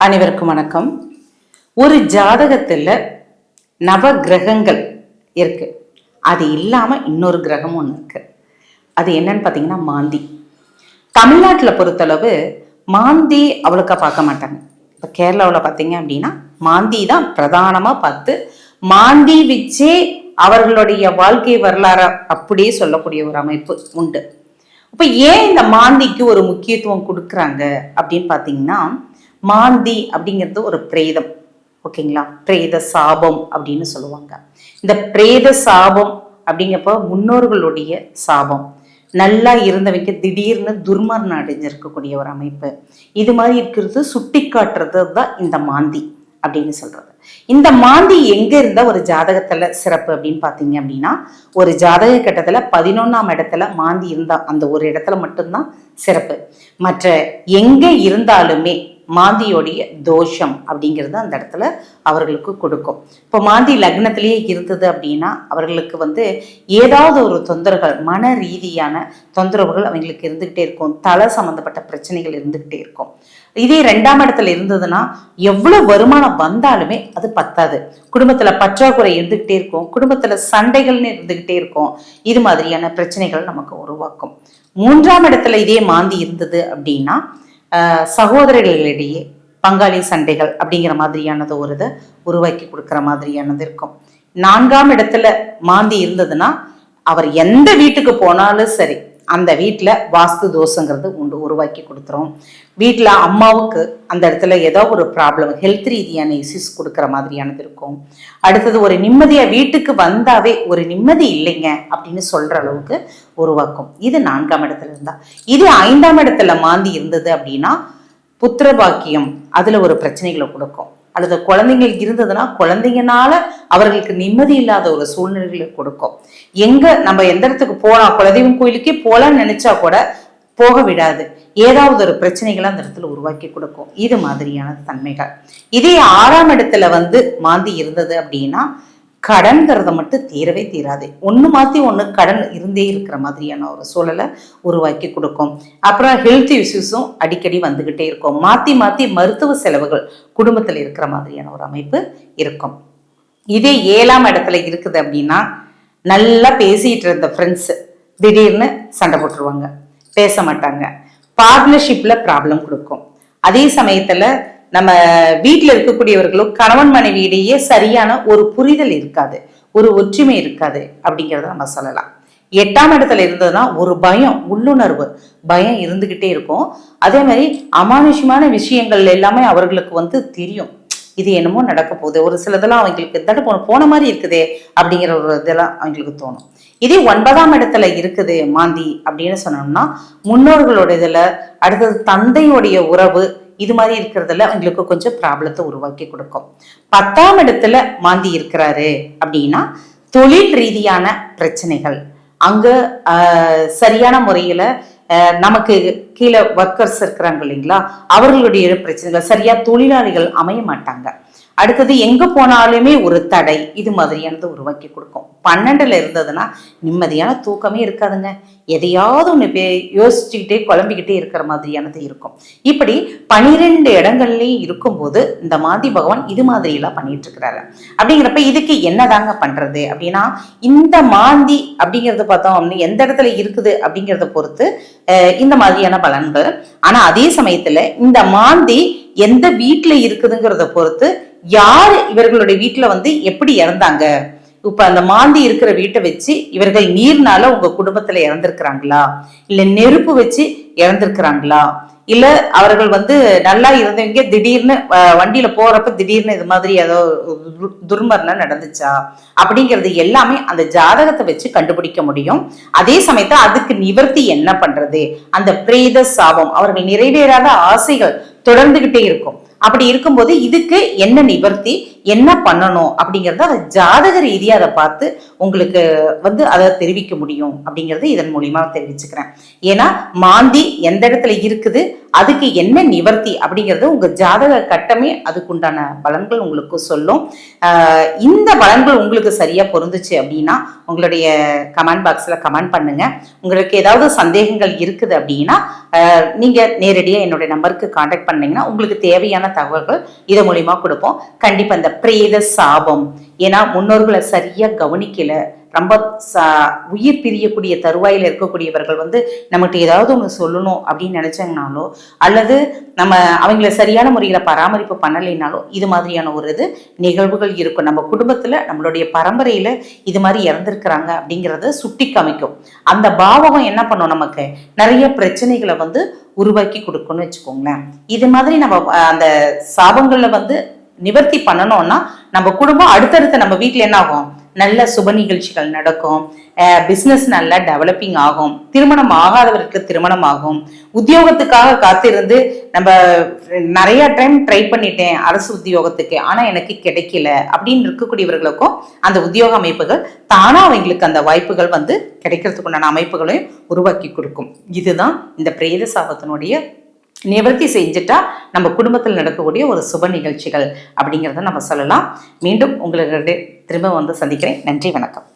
அனைவருக்கும் வணக்கம். ஒரு ஜாதகத்துல நவ கிரகங்கள் இருக்கு, அது இல்லாம இன்னொரு கிரகம் ஒண்ணு இருக்கு. அது என்னன்னு பாத்தீங்கன்னா மாந்தி. தமிழ்நாட்டுல பொறுத்தளவு மாந்தி அவ்வளோக்கா பார்க்க மாட்டாங்க. இப்ப கேரளாவில் பார்த்தீங்க அப்படின்னா மாந்தி தான் பிரதானமா பார்த்து மாந்தி வச்சே அவர்களுடைய வாழ்க்கை வரலாறு அப்படியே சொல்லக்கூடிய ஒரு அமைப்பு உண்டு. இப்ப ஏன் இந்த மாந்திக்கு ஒரு முக்கியத்துவம் கொடுக்குறாங்க அப்படின்னு பாத்தீங்கன்னா, மாந்தி அப்படிங்கிறது ஒரு பிரேதம். ஓகேங்களா, பிரேத சாபம் அப்படின்னு சொல்லுவாங்க. இந்த பிரேத சாபம் அப்படிங்கப்போ முன்னோர்களுடைய சாபம். நல்லா இருந்தவங்க திடீர்னு துர்மரணம் அடைஞ்சிருக்கக்கூடிய ஒரு அமைப்பு. இது மாதிரி இருக்கிறது சுட்டி காட்டுறது தான் இந்த மாந்தி அப்படின்னு சொல்றது. இந்த மாந்தி எங்க இருந்தா ஒரு ஜாதகத்துல சிறப்பு அப்படின்னு பாத்தீங்க அப்படின்னா, ஒரு ஜாதக கட்டத்துல 11ஆம் இடத்துல மாந்தி இருந்தா அந்த ஒரு இடத்துல மட்டும்தான் சிறப்பு. மற்ற எங்க இருந்தாலுமே மாந்தியோடைய தோஷம் அப்படிங்கிறது அந்த இடத்துல அவர்களுக்கு கொடுக்கும். இப்போ மாந்தி லக்னத்திலேயே இருந்தது அப்படின்னா அவர்களுக்கு ஏதாவது ஒரு தொந்தரவுகள், மன ரீதியான தொந்தரவுகள் அவங்களுக்கு இருந்துகிட்டே இருக்கும். தலை சம்பந்தப்பட்ட பிரச்சனைகள் இருந்துகிட்டே இருக்கும். இதே 2ஆம் இடத்துல இருந்ததுன்னா எவ்வளவு வருமானம் வந்தாலுமே அது பத்தாது. குடும்பத்துல பற்றாக்குறை இருந்துகிட்டே இருக்கும், குடும்பத்துல சண்டைகள்னு இருந்துகிட்டே இருக்கும். இது மாதிரியான பிரச்சனைகள் நமக்கு உருவாக்கும். 3ஆம் இடத்துல இதே மாந்தி இருந்தது அப்படின்னா சகோதரர்களிடையே பங்காளி சண்டைகள் அப்படிங்கிற மாதிரியானது ஒரு இதை உருவாக்கி கொடுக்குற மாதிரியானது இருக்கும். 4ஆம் இடத்துல மாந்தி இருந்ததுன்னா அவர் எந்த வீட்டுக்கு போனாலும் சரி அந்த வீட்டுல வாஸ்து தோஷங்கிறது உருவாக்கி கொடுத்துரும். வீட்டுல அம்மாவுக்கு அந்த இடத்துல ஏதோ ஒரு ப்ராப்ளம், ஹெல்த் ரீதியான இஷ்யூஸ் கொடுக்குற மாதிரியானது இருக்கும். அடுத்தது ஒரு நிம்மதியா வீட்டுக்கு வந்தாவே ஒரு நிம்மதி இல்லைங்க அப்படின்னு சொல்ற அளவுக்கு உருவாக்கும். இது 4ஆம் இடத்துல இருந்தா. இது 5ஆம் இடத்துல மாந்தி இருந்தது அப்படின்னா புத்திர பாக்கியம் அதுல ஒரு பிரச்சனைகளை கொடுக்கும். அல்லது குழந்தைங்களுக்கு இருந்ததுன்னா குழந்தைங்கனால அவர்களுக்கு நிம்மதி இல்லாத ஒரு சூழ்நிலைகளை கொடுக்கும். நம்ம எந்த இடத்துக்கு போனா குலதெய்வம் கோயிலுக்கே போலான்னு நினைச்சா கூட போக விடாது. ஏதாவது ஒரு பிரச்சனைகளை அந்த இடத்துல உருவாக்கி கொடுக்கும். இது மாதிரியான தன்மைகள். இதே 6ஆம் இடத்துல மாந்தி இருந்தது அப்படின்னா கடன்கிறத மட்டும் தீரவே தீராது. ஒன்று மாற்றி ஒன்று கடன் இருந்தே இருக்கிற மாதிரியான ஒரு சூழலை உருவாக்கி கொடுக்கும். அப்புறம் ஹெல்த் இஷ்யூஸும் அடிக்கடி வந்துகிட்டே இருக்கும். மாற்றி மாற்றி மருத்துவ செலவுகள் குடும்பத்தில் இருக்கிற மாதிரியான ஒரு அமைப்பு இருக்கும். இதே 7ஆம் இடத்துல இருக்குது அப்படின்னா நல்லா பேசிட்டு இருந்த ஃப்ரெண்ட்ஸ் திடீர்னு சண்டை போட்டுருவாங்க, பேச மாட்டாங்க. பார்ட்னர்ஷிப்ல ப்ராப்ளம் கொடுக்கும். அதே சமயத்துல நம்ம வீட்டில் இருக்கக்கூடியவர்களும் கணவன் மனைவியிடையே சரியான ஒரு புரிதல் இருக்காது, ஒரு ஒற்றுமை இருக்காது அப்படிங்கிறத நம்ம சொல்லலாம். 8ஆம் இடத்துல இருந்ததுன்னா ஒரு பயம், உள்ளுணர்வு பயம் இருந்துகிட்டே இருக்கும். அதே மாதிரி அமானுஷ்யமான விஷயங்கள் எல்லாமே அவர்களுக்கு தெரியும். இது என்னமோ நடக்க போகுது, ஒரு சிலதெல்லாம் அவங்களுக்கு தடுப்பு போன மாதிரி இருக்குதே அப்படிங்கிற ஒரு இதெல்லாம் அவங்களுக்கு தோணும். இதே 9ஆம் இடத்துல இருக்குது மாந்தி அப்படின்னு சொன்னோம்னா முன்னோர்களோட இதுல, அடுத்தது தந்தையுடைய உறவு, இது மாதிரி இருக்கிறதுல அவங்களுக்கு கொஞ்சம் ப்ராப்ளத்தை உருவாக்கி கொடுக்கும். 10ஆம் இடத்துல மாந்தி இருக்கிறாரு அப்படின்னா தொழில் ரீதியான பிரச்சனைகள், அங்க சரியான முறையில நமக்கு கீழே ஒர்க்கர்ஸ் இருக்கிறாங்க இல்லைங்களா, அவர்களுடைய பிரச்சனைகள், சரியா தொழிலாளிகள் அமைய மாட்டாங்க. அடுத்தது எங்க போனாலுமே ஒரு தடை, இது மாதிரியானது உருவாக்கி கொடுக்கும். 12ல இருந்ததுன்னா நிம்மதியான தூக்கமே இருக்காதுங்க. எதையாவது ஒன்று யோசிச்சுக்கிட்டே குழம்பிக்கிட்டே இருக்கிற மாதிரியானது இருக்கும். இப்படி 12 இடங்கள்லயும் இருக்கும்போது இந்த மாந்தி பகவான் இது மாதிரி எல்லாம் பண்ணிட்டு இருக்கிறாரு. அப்படிங்கிறப்ப இதுக்கு என்னதாங்க பண்றது அப்படின்னா, இந்த மாந்தி அப்படிங்கறது பார்த்தோம் எந்த இடத்துல இருக்குது அப்படிங்கிறத பொறுத்து இந்த மாதிரியான பலன்கள். ஆனா அதே சமயத்துல இந்த மாந்தி எந்த வீட்டுல இருக்குதுங்கிறத பொறுத்து யார் இவர்களுடைய வீட்டுல எப்படி இறந்தாங்க. இப்ப அந்த மாந்தி இருக்கிற வீட்டை வச்சு இவர்கள் நீர்னால உங்க குடும்பத்துல இறந்திருக்கிறாங்களா, இல்ல நெருப்பு வச்சு இறந்திருக்கிறாங்களா, இல்ல அவர்கள் நல்லா இருந்தவங்க திடீர்னு வண்டியில போறப்ப திடீர்னு இது மாதிரி ஏதோ துர்மரணம் நடந்துச்சா அப்படிங்கிறது எல்லாமே அந்த ஜாதகத்தை வச்சு கண்டுபிடிக்க முடியும். அதே சமயத்துல அதுக்கு நிவர்த்தி என்ன பண்றது, அந்த பிரேத சாபம், அவர்கள் நிறைவேறாத ஆசைகள் தொடர்ந்துகிட்டே இருக்கும். அப்படி இருக்கும்போது இதுக்கு என்ன நிவர்த்தி, என்ன பண்ணணும் அப்படிங்கறத அதை ஜாதக ரீதியா அதை பார்த்து உங்களுக்கு அதை தெரிவிக்க முடியும் அப்படிங்கறது இதன் மூலியமா தெரிவிச்சுக்கிறேன். ஏன்னா மாந்தி எந்த இடத்துல இருக்குது, அதுக்கு என்ன நிவர்த்தி அப்படிங்கிறது உங்க ஜாதக கட்டமே அதுக்குண்டான பலன்கள் உங்களுக்கு சொல்லும். இந்த பலன்கள் உங்களுக்கு சரியா பொருந்துச்சு அப்படின்னா உங்களுடைய கமெண்ட் பாக்ஸ்ல கமெண்ட் பண்ணுங்க. உங்களுக்கு ஏதாவது சந்தேகங்கள் இருக்குது அப்படின்னா நீங்க நேரடியா என்னுடைய நம்பருக்கு கான்டாக்ட் பண்ணீங்கன்னா உங்களுக்கு தேவையான தகவல்கள் இது மூலியமா கொடுப்போம். கண்டிப்பா இந்த பிரேத சாபம், ஏன்னா முன்னோர்களை சரியா கவனிக்கல, ரொம்ப உயிர் பிரியக்கூடிய தருவாயில் இருக்கக்கூடியவர்கள் நம்மகிட்ட ஏதாவது ஒன்று சொல்லணும் அப்படின்னு நினைச்சாங்கனாலோ அல்லது நம்ம அவங்கள சரியான முறையில் பராமரிப்பு பண்ணலைனாலோ இது மாதிரியான ஒரு நிகழ்வுகள் இருக்கும். நம்ம குடும்பத்துல நம்மளுடைய பரம்பரையில இது மாதிரி இறந்துருக்கிறாங்க அப்படிங்கிறத சுட்டி காமிக்கும். அந்த பாவகம் என்ன பண்ணும், நமக்கு நிறைய பிரச்சனைகளை உருவாக்கி கொடுக்கும்னு வச்சுக்கோங்களேன். இது மாதிரி நம்ம அந்த சாபங்கள்ல நிவர்த்தி பண்ணணும்னா நம்ம குடும்பம் அடுத்தடுத்து நம்ம வீட்டுல என்ன ஆகும், நல்ல சுப நிகழ்ச்சிகள் நடக்கும், பிசினஸ் நல்லா டெவலப்பிங் ஆகும், திருமணம் ஆகாதவருக்கு திருமணம் ஆகும், உத்தியோகத்துக்காக காத்திருந்து நம்ம நிறைய டைம் ட்ரை பண்ணிட்டேன் அரசு உத்தியோகத்துக்கு ஆனா எனக்கு கிடைக்கல அப்படின்னு இருக்கக்கூடியவர்களுக்கும் அந்த உத்தியோக அமைப்புகள் தானா அவங்களுக்கு அந்த வாய்ப்புகள் கிடைக்கிறதுக்கு உண்டான அமைப்புகளையும் உருவாக்கி கொடுக்கும். இதுதான் இந்த பிரேத சாபத்தினுடைய நிவர்த்தி செஞ்சுட்டா நம்ம குடும்பத்தில் நடக்கக்கூடிய ஒரு சுப நிகழ்ச்சிகள் அப்படிங்கிறத நம்ம சொல்லலாம். மீண்டும் உங்களுக்கு திரும்ப சந்திக்கிறேன். நன்றி, வணக்கம்.